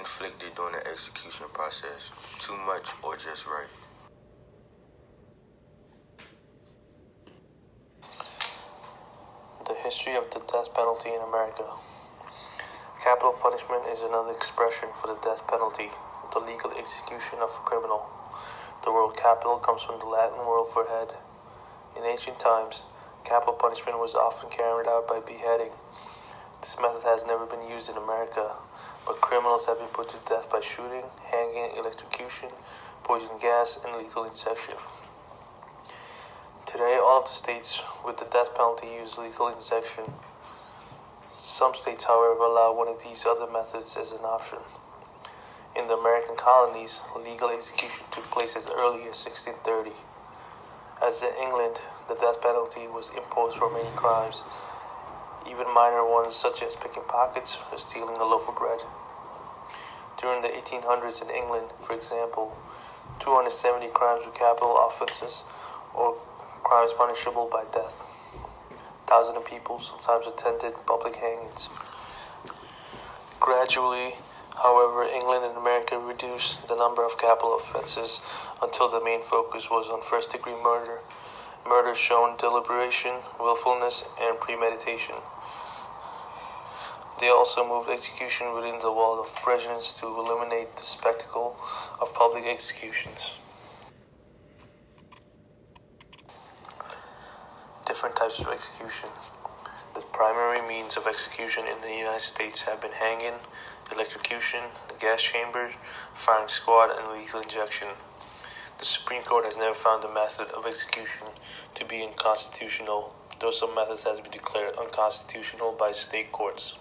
inflicted during the execution process, too much or just right? The history of the death penalty in America. Capital punishment is another expression for the death penalty, the legal execution of a criminal. The word capital comes from the Latin word for head. In ancient times, capital punishment was often carried out by beheading. This method has never been used in America, but criminals have been put to death by shooting, hanging, electrocution, poison gas, and lethal injection. Today, all of the states with the death penalty use lethal injection. Some states, however, allow one of these other methods as an option. In the American colonies, legal execution took place as early as 1630. As in England, the death penalty was imposed for many crimes, even minor ones such as picking pockets or stealing a loaf of bread. During the 1800s in England, for example, 270 crimes were capital offenses or crimes punishable by death. Thousands of people sometimes attended public hangings. Gradually, however, England and America reduced the number of capital offenses until the main focus was on first-degree murder, murder shown deliberation, willfulness, and premeditation. They also moved execution within the wall of prisons to eliminate the spectacle of public executions. Different types of execution. The primary means of execution in the United States have been hanging, electrocution, the gas chamber, firing squad, and lethal injection. The Supreme Court has never found the method of execution to be unconstitutional, though some methods have been declared unconstitutional by state courts.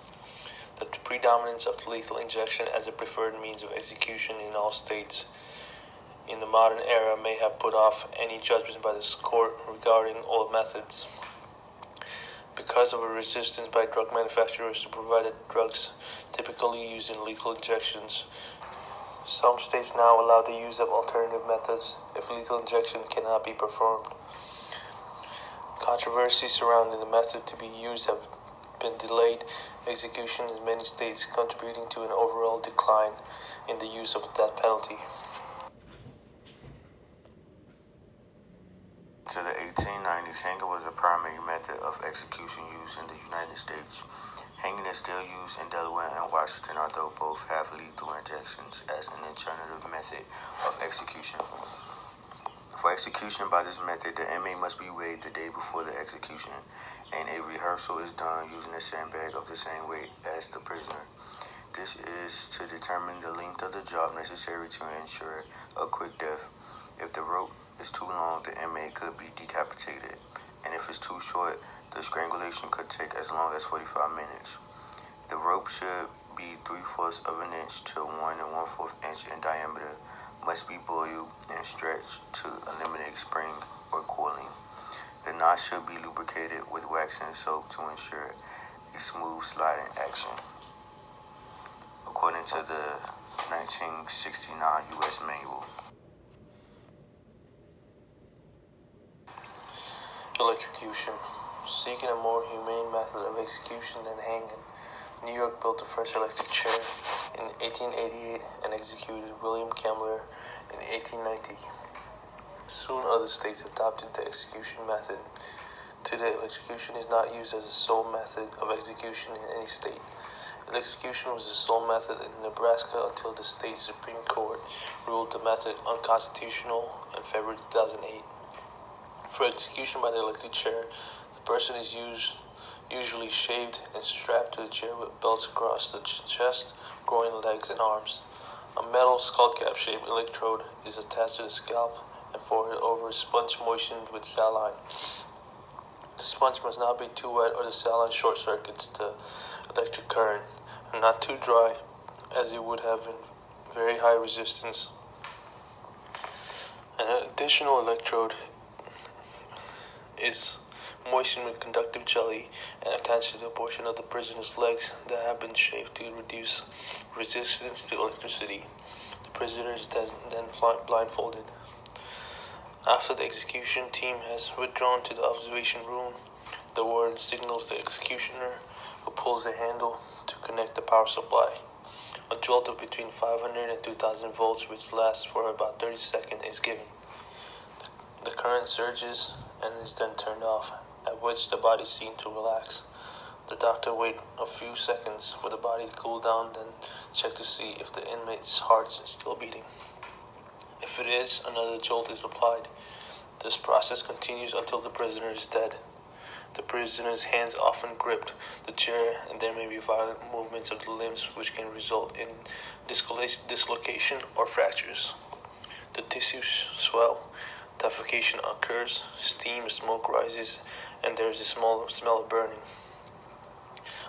The predominance of lethal injection as a preferred means of execution in all states in the modern era may have put off any judgment by the court regarding all methods. Because of a resistance by drug manufacturers to provide the drugs typically used in lethal injections, some states now allow the use of alternative methods if lethal injection cannot be performed. Controversies surrounding the method to be used have been delayed execution in many states, contributing to an overall decline in the use of the death penalty. To the 1890s, hanging was a primary method of execution used in the United States. Hanging is still used in Delaware and Washington, although both have lethal injections as an alternative method of execution. For execution by this method, the inmate must be weighed the day before the execution, and a rehearsal is done using a sandbag of the same weight as the prisoner. This is to determine the length of the job necessary to ensure a quick death. If the rope is too long, the inmate could be decapitated, and if it's too short, the strangulation could take as long as 45 minutes. The rope should be 3/4 of an inch to 1 1/4 inch in diameter, must be boiled and stretched to eliminate spring or coiling. The knot should be lubricated with wax and soap to ensure a smooth sliding action. According to the 1969 U.S. Manual. Electrocution. Seeking a more humane method of execution than hanging, New York built the first electric chair in 1888 and executed William Kemmler in 1890. Soon other states adopted the execution method. Today, electrocution is not used as a sole method of execution in any state. Electrocution was the sole method in Nebraska until the state Supreme Court ruled the method unconstitutional in February 2008. For execution by the electric chair, the person is usually shaved and strapped to the chair with belts across the chest, groin, legs, and arms. A metal skullcap-shaped electrode is attached to the scalp and forehead over a sponge moistened with saline. The sponge must not be too wet or the saline short-circuits the electric current, and not too dry, as it would have been very high resistance. An additional electrode is moistened with conductive jelly and attached to the portion of the prisoner's legs that have been shaved to reduce resistance to electricity. The prisoner is then blindfolded. After the execution team has withdrawn to the observation room, the warden signals the executioner, who pulls the handle to connect the power supply. A jolt of between 500 and 2000 volts, which lasts for about 30 seconds, is given. The current surges and is then turned off, at which the body is seen to relax. The doctor waits a few seconds for the body to cool down, then check to see if the inmate's heart is still beating. If it is, another jolt is applied. This process continues until the prisoner is dead. The prisoner's hands often grip the chair, and there may be violent movements of the limbs which can result in dislocation or fractures. The tissues swell, defecation occurs, steam and smoke rises, and there is a small smell of burning.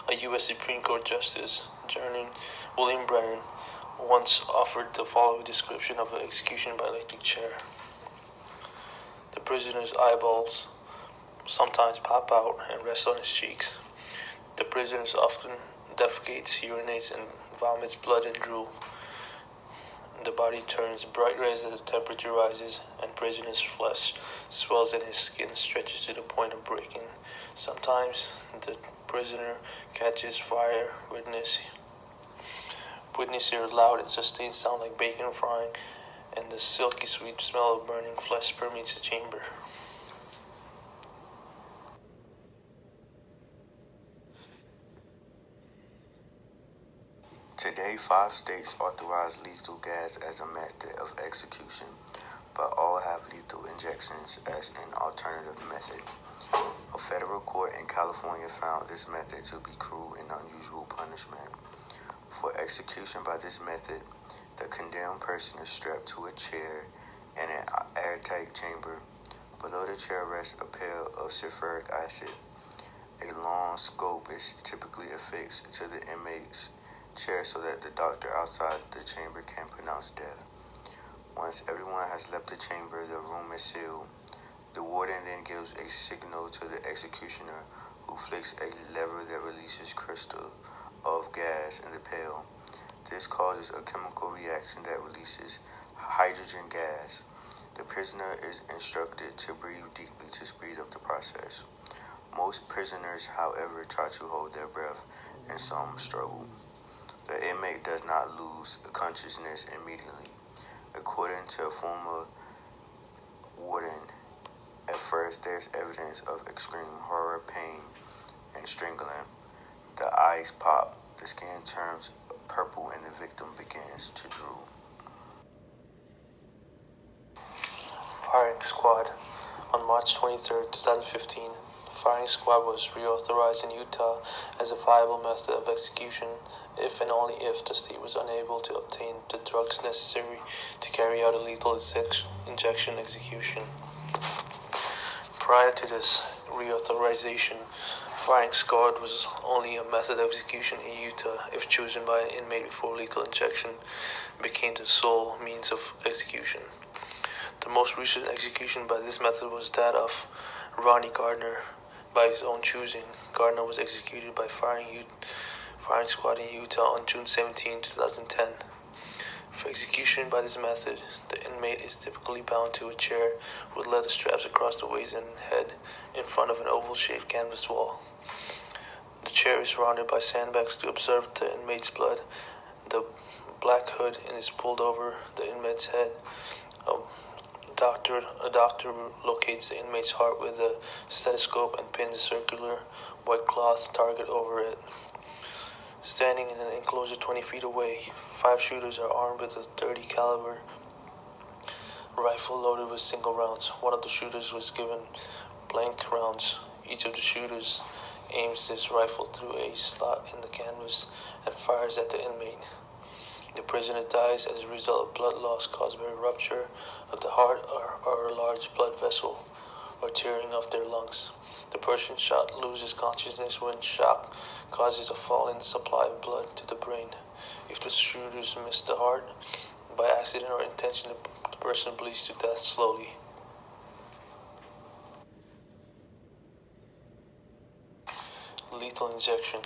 A U.S. Supreme Court Justice, William Brennan, once offered the following description of an execution by electric chair. The prisoner's eyeballs sometimes pop out and rest on his cheeks. The prisoner often defecates, urinates, and vomits blood and drool. The body turns bright red as the temperature rises, and prisoner's flesh swells and his skin stretches to the point of breaking. Sometimes the prisoner catches fire. Witness hear loud and sustained sound like bacon frying, and the silky sweet smell of burning flesh permeates the chamber. Today, 5 states authorize lethal gas as a method of execution, but all have lethal injections as an alternative method. A federal court in California found this method to be cruel and unusual punishment. For execution by this method, the condemned person is strapped to a chair in an airtight chamber. Below the chair rests a pail of sulfuric acid. A long scope is typically affixed to the inmate's chair so that the doctor outside the chamber can pronounce death. Once everyone has left the chamber, the room is sealed. The warden then gives a signal to the executioner, who flicks a lever that releases crystal of gas in the pail. This causes a chemical reaction that releases hydrogen gas. The prisoner is instructed to breathe deeply to speed up the process. Most prisoners, however, try to hold their breath, and some struggle. The inmate does not lose consciousness immediately. According to a former warden, at first there's evidence of extreme horror, pain, and strangling. The eyes pop, the skin turns purple, and the victim begins to drool. Firing Squad. On March 23, 2015, the firing squad was reauthorized in Utah as a viable method of execution if and only if the state was unable to obtain the drugs necessary to carry out a lethal injection execution. Prior to this reauthorization, firing squad was only a method of execution in Utah if chosen by an inmate before lethal injection became the sole means of execution. The most recent execution by this method was that of Ronnie Gardner. By his own choosing, Gardner was executed by firing squad in Utah on June 17, 2010. For execution by this method, the inmate is typically bound to a chair with leather straps across the waist and head in front of an oval-shaped canvas wall. The chair is surrounded by sandbags to observe the inmate's blood. The black hood is pulled over the inmate's head. A doctor locates the inmate's heart with a stethoscope and pins a circular white cloth target over it. Standing in an enclosure 20 feet away, 5 shooters are armed with a .30 caliber rifle loaded with single rounds. One of the shooters was given blank rounds. Each of the shooters aims his rifle through a slot in the canvas and fires at the inmate. The prisoner dies as a result of blood loss caused by a rupture of the heart or a large blood vessel or tearing of their lungs. The person shot loses consciousness when shock causes a fall in the supply of blood to the brain. If the shooters miss the heart by accident or intention, the person bleeds to death slowly. Lethal injection.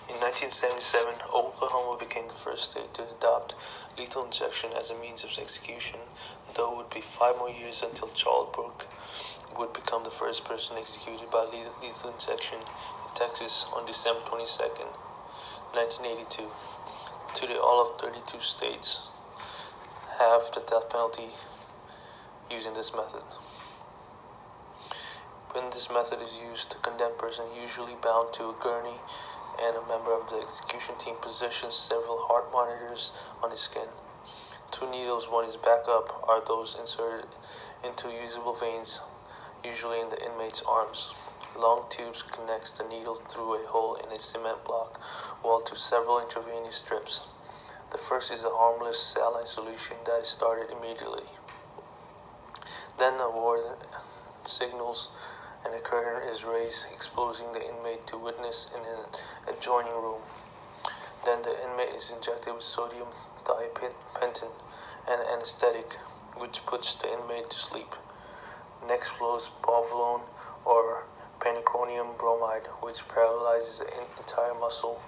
In 1977, Oklahoma became the first state to adopt lethal injection as a means of execution, though it would be 5 more years until Charles Brooke would become the first person executed by lethal injection in Texas on December 22, 1982. Today, all of 32 states have the death penalty using this method. When this method is used, the condemned person, usually bound to a gurney, and a member of the execution team positions several heart monitors on his skin. 2 needles, one is back up, are those inserted into usable veins, usually in the inmate's arms. Long tubes connects the needle through a hole in a cement block, while to several intravenous strips. The first is a harmless saline solution that is started immediately. Then the warden signals and a curtain is raised, exposing the inmate to witness in an adjoining room. Then the inmate is injected with sodium thiopentin, an anesthetic, which puts the inmate to sleep. Next flows povolone or panicronium bromide, which paralyzes the entire muscle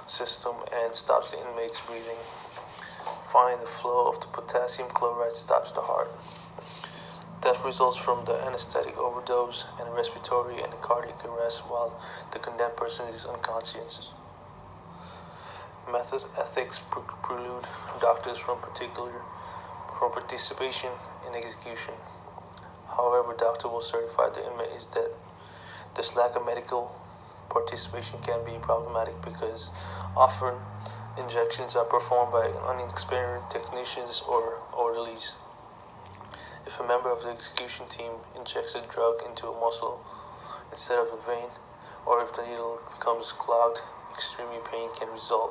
system and stops the inmate's breathing. Finally, the flow of the potassium chloride stops the heart. Death results from the anesthetic overdose and respiratory and cardiac arrest while the condemned person is unconscious. Method ethics preclude doctors from participation in execution. However, doctor will certify the inmate is dead. This lack of medical participation can be problematic because often injections are performed by inexperienced technicians or orderlies. If a member of the execution team injects a drug into a muscle instead of the vein, or if the needle becomes clogged, extreme pain can result.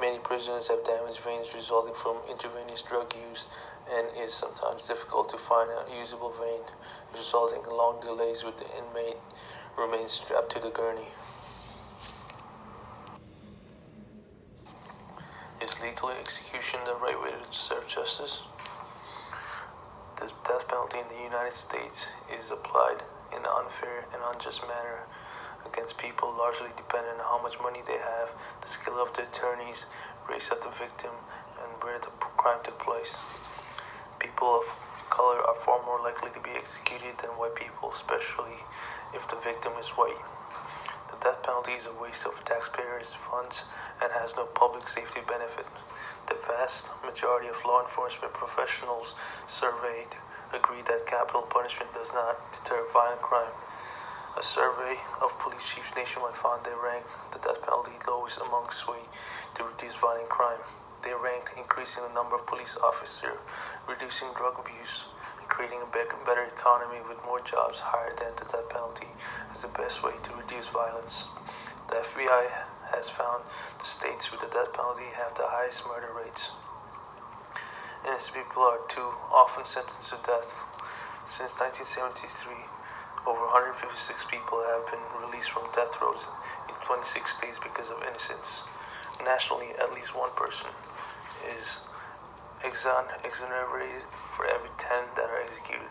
Many prisoners have damaged veins resulting from intravenous drug use, and it is sometimes difficult to find a usable vein, resulting in long delays with the inmate remains strapped to the gurney. Is lethal execution the right way to serve justice? The death penalty in the United States is applied in an unfair and unjust manner against people largely dependent on how much money they have, the skill of the attorneys, race of the victim, and where the crime took place. People of color are far more likely to be executed than white people, especially if the victim is white. The death penalty is a waste of taxpayers' funds and has no public safety benefit. The vast majority of law enforcement professionals surveyed agree that capital punishment does not deter violent crime. A survey of police chiefs nationwide found they ranked the death penalty lowest amongst ways to reduce violent crime. They ranked increasing the number of police officers, reducing drug abuse, and creating a better economy with more jobs higher than the death penalty as the best way to reduce violence. The FBI has found the states with the death penalty have the highest murder rates. Innocent people are too often sentenced to death. Since 1973, over 156 people have been released from death rows in 26 states because of innocence. Nationally, at least one person is exonerated for every 10 that are executed.